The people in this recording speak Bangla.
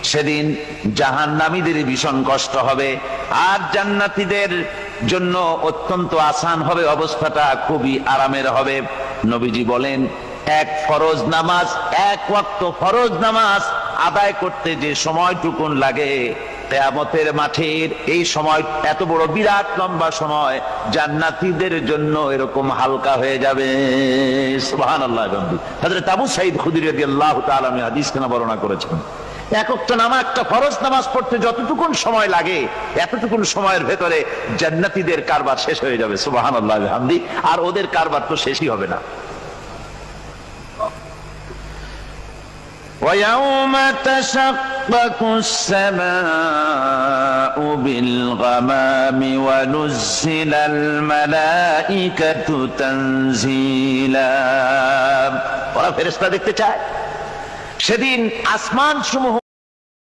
সেদিন জাহান্নামীদের ভীষণ কষ্ট হবে আর জান্নাতীদের জন্য অত্যন্ত আসান হবে, অবস্থাটা খুবই আরামের হবে। নবীজি বলেন, এক ফরজ নামাজ, এক ওয়াক্ত ফরজ নামাজ আদায় করতে যে সময়টুকুন লাগে, কিয়ামতের মাঠের এই সময় এত বড় বিরাট লম্বা সময় জান্নাতীদের জন্য এরকম হালকা হয়ে যাবে। সুবহানাল্লাহ। হযরত আবু সাঈদ খুদরী রাদিয়াল্লাহু তাআলা হাদিস কেন বর্ণনা করেছেন, একটা নামাজ, একটা ফরজ নামাজ পড়তে যতটুকুন সময় লাগে এতটুকুন সময়ের ভেতরে জান্নাতীদের কারবার শেষ হয়ে যাবে। সুবহানাল্লাহ বিহামদি। আর ওদের কারবার তো শেষই হবে না। وَيَوْمَ تَشَقَّقُ السَّمَاءُ بِالْغَمَامِ وَنُزِّلَ الْمَلَائِكَةُ تَنزِيلًا। ওরা ফেরেশতা দেখতে চায়। সেদিন আসমান সমূহ